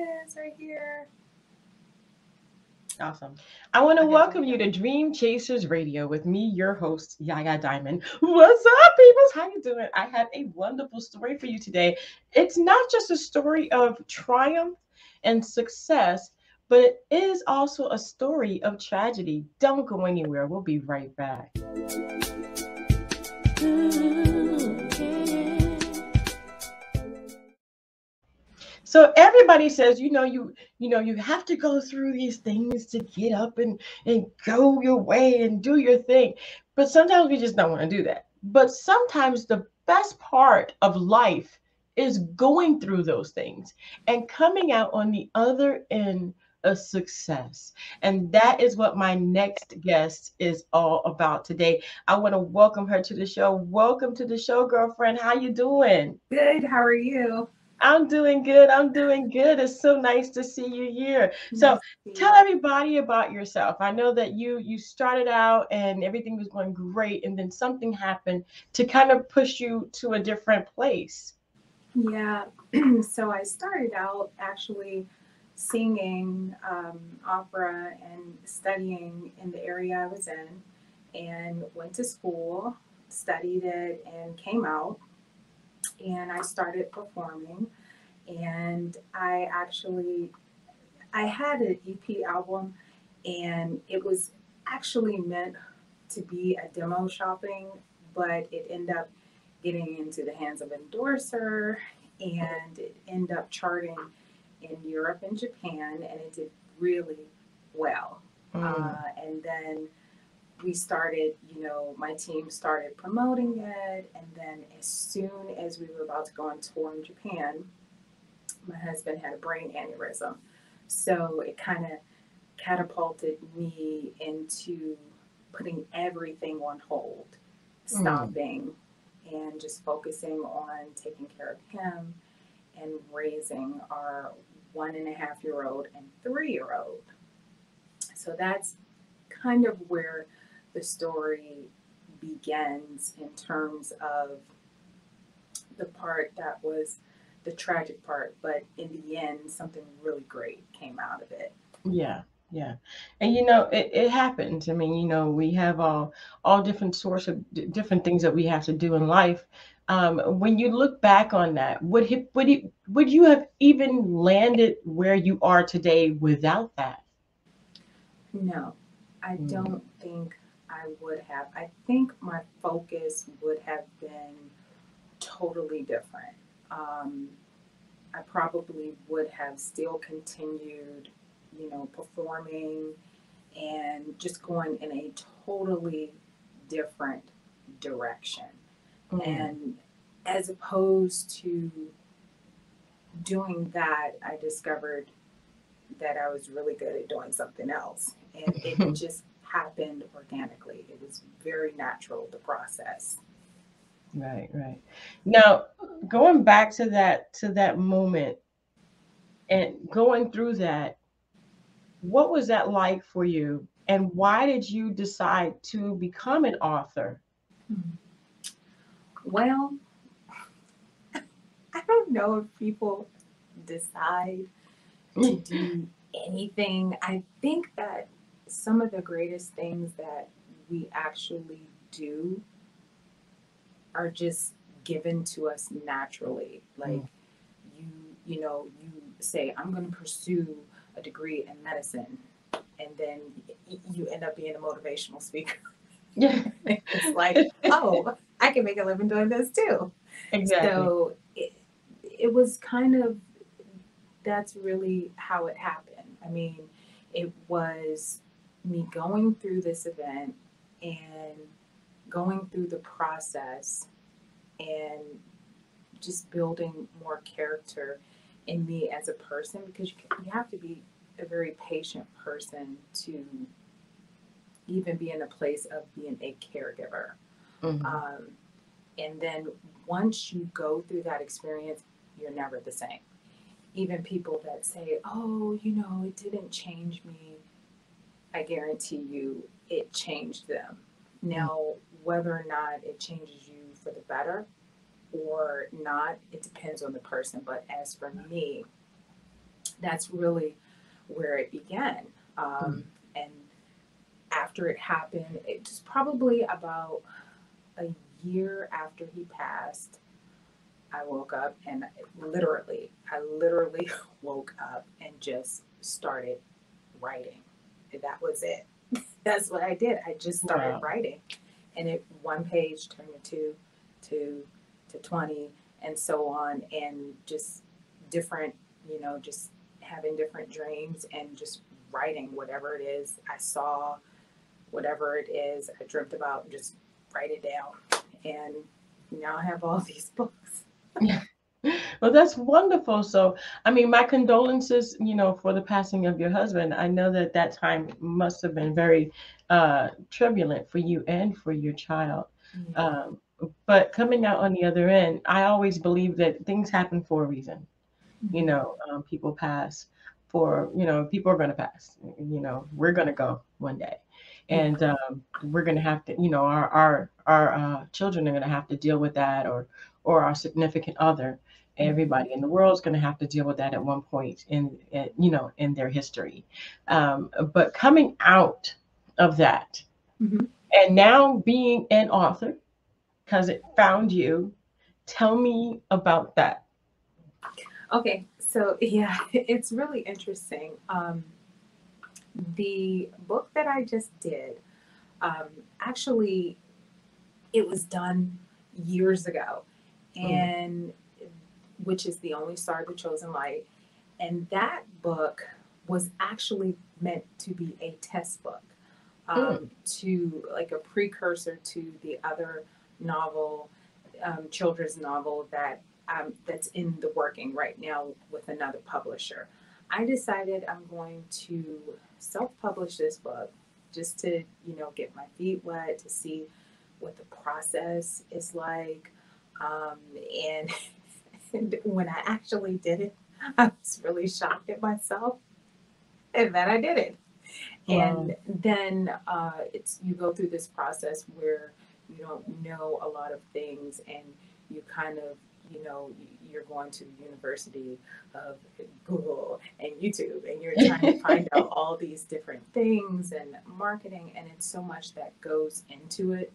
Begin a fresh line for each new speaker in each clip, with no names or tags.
is right here.
Awesome. I want to
Okay, here
welcome
we
you
go.
to Dream Chasers Radio with me, your host, Yaya Diamond. What's up, peoples? How you doing? I have a wonderful story for you today. It's not just a story of triumph and success, but it is also a story of tragedy. Don't go anywhere. We'll be right back. So everybody says, you have to go through these things to get up and go your way and do your thing. But sometimes we just don't want to do that. But sometimes the best part of life is going through those things and coming out on the other end of success. And that is what my next guest is all about today. I want to welcome her to the show. Welcome to the show, girlfriend. How you doing?
Good. How are you?
I'm doing good. I'm doing good. It's so nice to see you here. So
Nice to see
tell
you.
everybody about yourself. I know that you started out and everything was going great, and then something happened to kind of push you to a different place.
Yeah. So I started out actually singing opera and studying in the area I was in, and went to school, studied it, and came out. And I started performing. And I had an EP album, and it was actually meant to be a demo shopping, but it ended up getting into the hands of an endorser, and it ended up charting in Europe and Japan, and it did really well.
Mm,
And then we started, my team started promoting it, and then as soon as we were about to go on tour in Japan, my husband had a brain aneurysm. So it kind of catapulted me into putting everything on hold,
mm,
stopping, and just focusing on taking care of him and raising our 1.5-year old and 3-year old. So that's kind of where the story begins in terms of the part that was the tragic part, but in the end, something really great came out of it.
yeah, yeah. And it happens. I mean, we have all different sorts of different things that we have to do in life. When you look back on that, would you have even landed where you are today without that?
No, I
Mm,
don't think I would have. I think my focus would have been totally different. Um, I probably would have still continued, performing and just going in a totally different direction.
mm.
And as opposed to doing that, I discovered that I was really good at doing something else. And it just happened organically. It was very natural, the process.
Right, right. Now, going back to that moment and going through that, what was that like for you? And why did you decide to become an author?
Well, I don't know if people decide to do anything. I think that some of the greatest things that we actually do are just given to us naturally. Like
Mm.
you, you say, I'm going to pursue a degree in medicine, and then you end up being a motivational speaker.
Yeah.
It's like, oh, I can make a living doing this too.
Exactly.
So it was kind of, that's really how it happened. I mean, it was me going through this event and going through the process and just building more character in me as a person, because you have to be a very patient person to even be in a place of being a caregiver.
Hmm.
Um, and then once you go through that experience, you're never the same. Even people that say, oh, it didn't change me, I guarantee you it changed them. Now, whether or not it changes you for the better or not, it depends on the person. But as for me, that's really where it began.
Mm.
And after it happened, it was probably about a year after he passed. I woke up and I literally woke up and just started writing. That was it. That's what I did. I just started
Wow.
writing, and it one page turned to to 20, and so on, and just different, just having different dreams and just writing whatever it is I saw, whatever it is I dreamt about, just write it down, and now I have all these books.
Yeah. Well, that's wonderful. So, I mean, my condolences, for the passing of your husband. I know that that time must have been very turbulent for you and for your child.
Yeah.
Um, but coming out on the other end, I always believe that things happen for a reason.
Mm-hmm.
People pass for, people are going to pass. We're going to go one day.
Yeah.
And we're going to have to, our children are going to have to deal with that, or our significant other.
Mm-hmm.
Everybody in the world is going to have to deal with that at one point in their history. But coming out of that
Mm-hmm.
and now being an author because it found you, tell me about that.
Okay, so yeah, it's really interesting. The book that I just did, um, actually, it was done years ago,
Mm,
and which is The Only Star, the Chosen Light. And that book was actually meant to be a test book,
mm,
to like a precursor to the other novel, children's novel that's in the working right now with another publisher. I decided I'm going to self-publish this book just to get my feet wet, to see what the process is like, um, and, and when I actually did it, I was really shocked at myself, and then I did it.
wow.
And then it's you go through this process where you don't know a lot of things, and you kind of you're going to the university of Google and YouTube, and you're trying to find out all these different things and marketing, and it's so much that goes into it.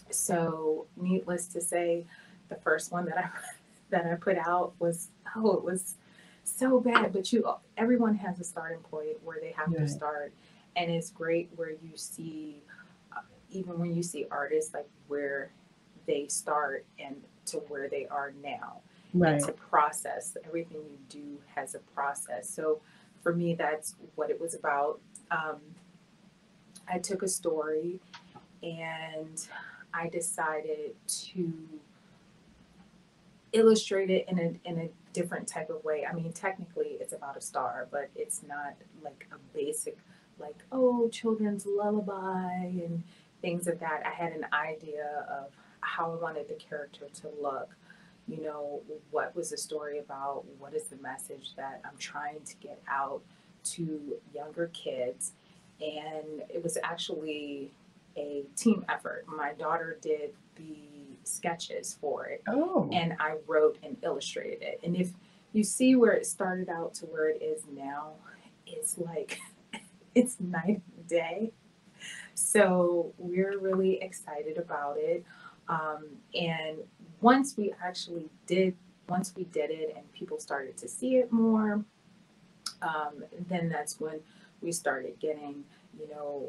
So needless to say, the first one that I that I put out was, it was so bad, but everyone has a starting point where they have to
Right.
start, and it's great where you see, even when you see artists like where they start and to where they are now. It's a
Right.
process. Everything you do has a process. So for me, that's what it was about. Um, I took a story and I decided to illustrate it in a different type of way. I mean, technically, it's about a star, but it's not like a basic, like, oh, children's lullaby and things of that. I had an idea of how I wanted the character to look. What was the story about? What is the message that I'm trying to get out to younger kids? And it was actually a team effort. My daughter did the sketches for it,
Oh,
and I wrote and illustrated it. And if you see where it started out to where it is now, it's like it's night and day. So we're really excited about it. And once we actually did, once we did it and people started to see it more, then that's when we started getting, you know,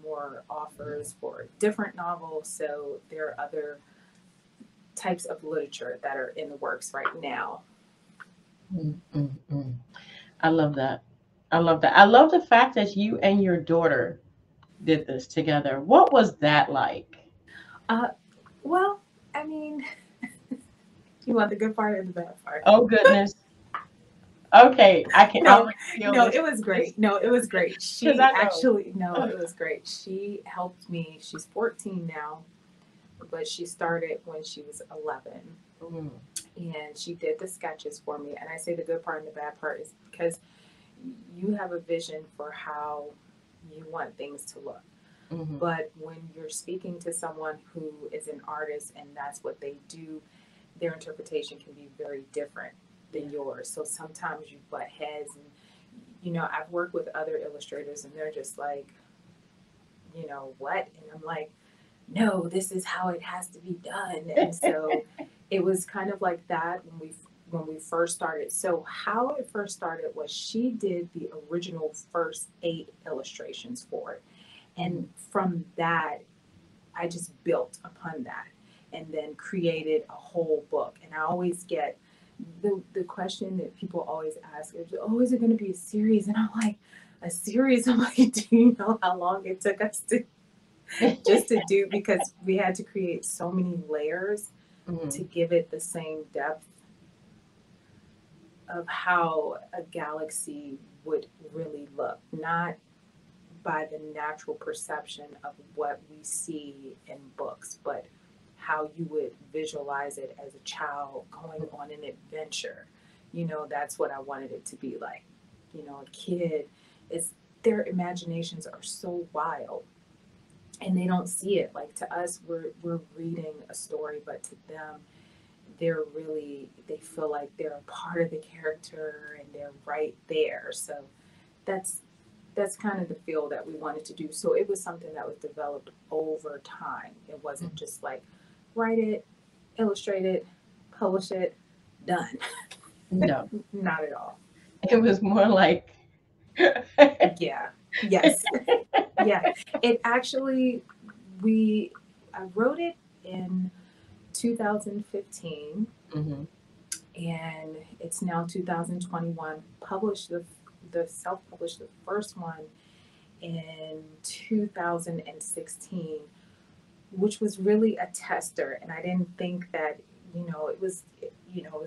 more offers for different novels. So there are other types of literature that are in the works right now.
mm, mm, mm. I love that. I love that. I love the fact that you and your daughter did this together. What was that like?
Uh, well, I mean, you want the good part or the bad part?
Oh goodness. Okay, I can
No,
already feel
no,
this.
it was
This
great. No, it was great.
because
She
I know.
actually, no, it was great. She helped me. She's 14 now, but she started when she was 11.
Mm,
And she did the sketches for me. And I say the good part and the bad part is because you have a vision for how you want things to look.
mhm.
But when you're speaking to someone who is an artist and that's what they do, their interpretation can be very different. than yours. So sometimes you butt heads, and I've worked with other illustrators, and they're just like, what? And I'm like, no, this is how it has to be done. And so it was kind of like that when we first started. So how it first started was she did the original first 8 illustrations for it. And from that, I just built upon that and then created a whole book. And I always get the question that people always ask is, oh, is it going to be a series? And I'm like, a series? I'm like, do you know how long it took us to just to do, because we had to create so many layers to give it the same depth of how a galaxy would really look, not by the natural perception of what we see in books, but how you would visualize it as a child going on an adventure. That's what I wanted it to be like. A kid is, their imaginations are so wild and they don't see it. Like, to us, we're reading a story, but to them, they feel like they're a part of the character and they're right there. So that's kind of the feel that we wanted to do. So it was something that was developed over time. It wasn't just like write it, illustrate it, publish it, done.
No,
Not at all.
it was more like,
Yeah. Yes. Yeah. It actually, we I wrote it in 2015,
hmm
and it's now 2021. Published the self-published the first one in 2016, which was really a tester, and I didn't think that it was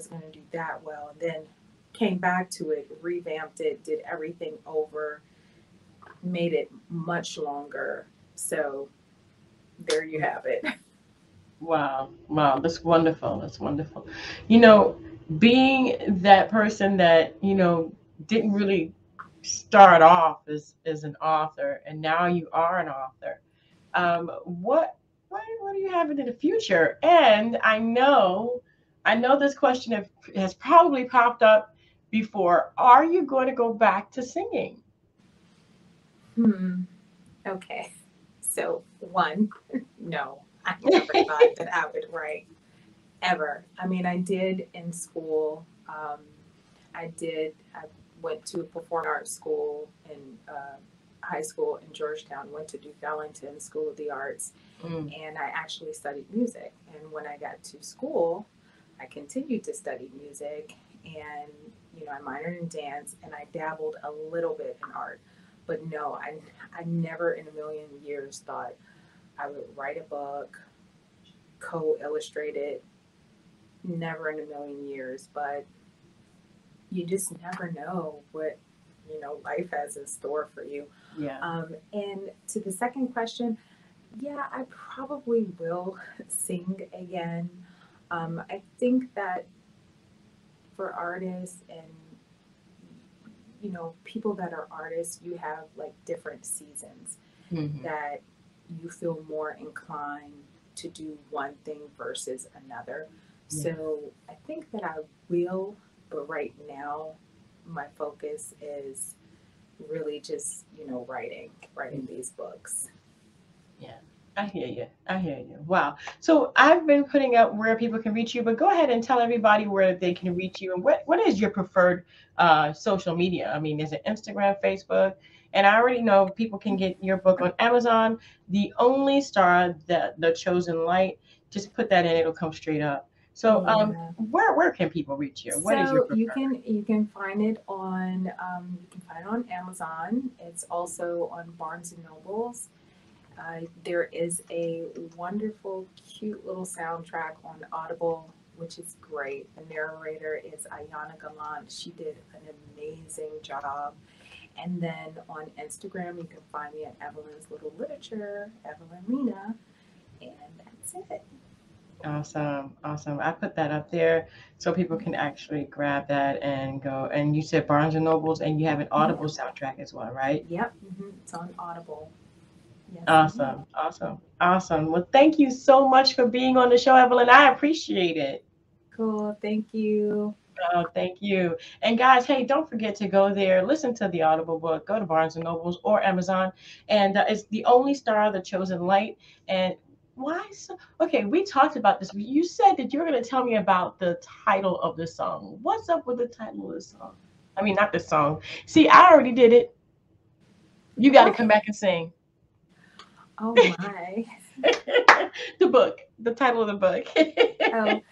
going to do that well. And then came back to it, revamped it, did everything over, made it much longer. So there you have it.
wow, wow, that's wonderful. That's wonderful. You know, being that person that, didn't really start off as an author and now you are an author. What do you have in the future? And I know this question has probably popped up before. Are you going to go back to singing?
Hmm. Okay. So one, no, I never thought that I would write ever. I mean, I did in school. I went to a performing arts school in high school in Georgetown. Went to Duke Ellington School of the Arts,
Mm,
and I actually studied music. And when I got to school, I continued to study music, and I minored in dance, and I dabbled a little bit in art. But no, I never in a million years thought I would write a book, co-illustrate it. Never in a million years. But you just never know what life has in store for you.
yeah.
And to the second question, yeah, I probably will sing again. I think that for artists and people that are artists, you have like different seasons
hmm
that you feel more inclined to do one thing versus another.
Yeah.
So I think that I will, but right now my focus is really just writing these books.
Yeah, I hear you. I hear you. Wow. So I've been putting up where people can reach you, but go ahead and tell everybody where they can reach you and what is your preferred social media? I mean, is it Instagram, Facebook? And I already know people can get your book on Amazon. The Only Star, the Chosen Light. Just put that in; it'll come straight up. So,
Yeah.
where can people reach you? What is your
So you
preferred?
can you can find it on Amazon. It's also on Barnes and Nobles. There is a wonderful, cute little soundtrack on Audible, which is great. The narrator is Ayana Galant. She did an amazing job. And then on Instagram, you can find me at Evalyn's Little Literature, Evalyn Lena, and that's it.
Awesome, awesome. I put that up there so people can actually grab that and go. And you said Barnes and Nobles, and you have an
Yeah.
Audible soundtrack as well, right?
Yep. It's on Audible. Yes, indeed.
Awesome, awesome, awesome. Well, thank you so much for being on the show, Evelyn. I appreciate it.
Cool. Thank you.
Oh, thank you. And guys, hey, don't forget to go there, listen to the Audible book, go to Barnes and Nobles or Amazon, and it's The Only Star, The Chosen Light. And why so? Okay, we talked about this. You said that you were going to tell me about the title of the song. What's up with the title of the song? I mean, not the song. See, I already did it. You got to
What?
come back and sing.
Oh my.
The book, the title of the book.
Oh,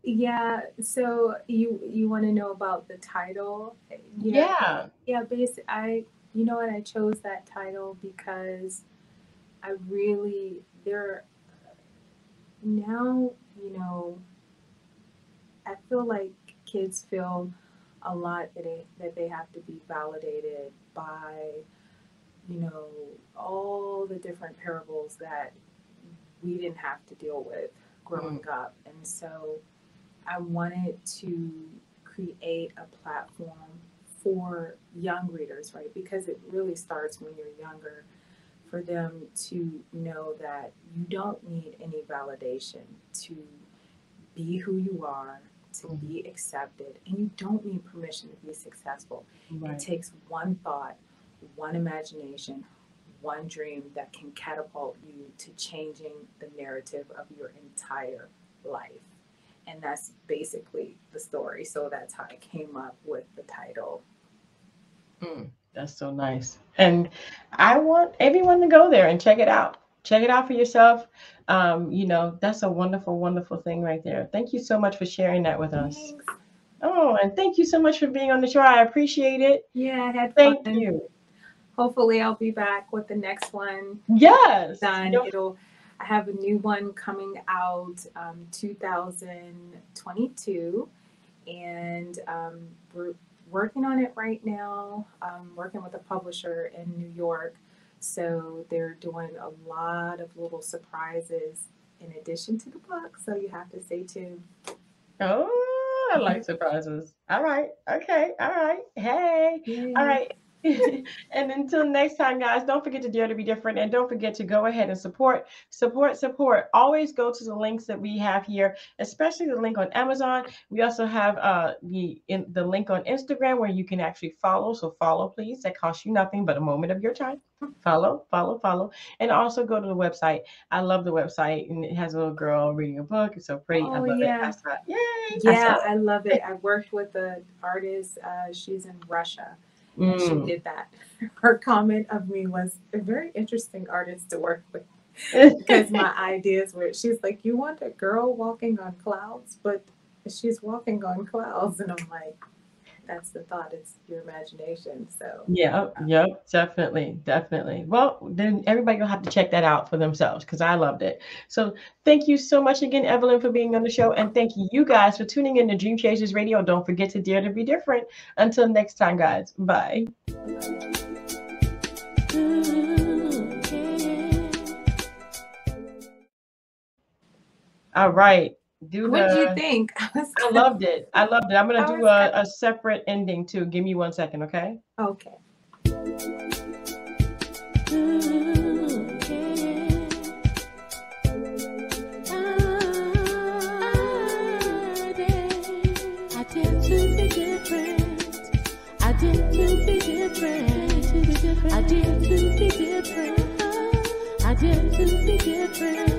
yeah. So you want to know about the title? Yeah.
Yeah.
Yeah. Basically, you know what, I chose that title because I really there now, I feel like kids feel a lot that they have to be validated by, you know, all the different parables that we didn't have to deal with
Mm,
growing up. And so I wanted to create a platform for young readers, right? Because it really starts when you're younger, for them to know that you don't need any validation to be who you are, to
mhm.
be accepted, and you don't need permission to be successful. It
Right.
takes one thought, one imagination, one dream that can catapult you to changing the narrative of your entire life. And that's basically the story. So that's how I came up with the title.
That's so nice. And I want everyone to go there and check it out. Check it out for yourself. That's a wonderful, wonderful thing right there. Thank you so much for sharing that with us.
Thanks.
Oh, and thank you so much for being on the show. I appreciate it.
Yeah, I had
Thank
fun.
you.
Hopefully, I'll be back with the next one.
Yes.
Done. I have a new one coming out 2022, and we're working on it right now. Working with a publisher in New York, so they're doing a lot of little surprises in addition to the book. So you have to stay tuned.
Oh, I like surprises. All right. Okay. All right. Hey. All
Yay!
right. And until next time, guys, don't forget to dare to be different, and don't forget to go ahead and support. Always go to the links that we have here, especially the link on Amazon. We also have the link on Instagram where you can actually follow. So follow, please. That costs you nothing but a moment of your time. Follow, follow, follow, and also go to the website. I love the website, and it has a little girl reading a book. It's so pretty. I
Oh
love it. I
yeah,
saw it. Yay! I saw
yeah, I love it. I worked with an artist. She's in Russia, and she
it.
did that. Her comment of me was a very interesting artist to work with because
Mm.
my ideas were. She's like, "You want a girl walking on clouds, but she's walking on clouds," and I'm like, "That's the thought. It's your imagination." So,
Yeah, yep, definitely, definitely. Well, then everybody will have to check that out for themselves because I loved it. So thank you so much again, Evalyn, for being on the show. And thank you guys for tuning in to Dream Chasers Radio. Don't forget to dare to be different. Until next time, guys. Bye.
bye.
All right. Do
What did you
the
think? I was
I
kind
loved it. I loved it. I'm gonna
I
do
was kind
a separate ending too. Give me 1 second, okay?
okay.
I did to be different.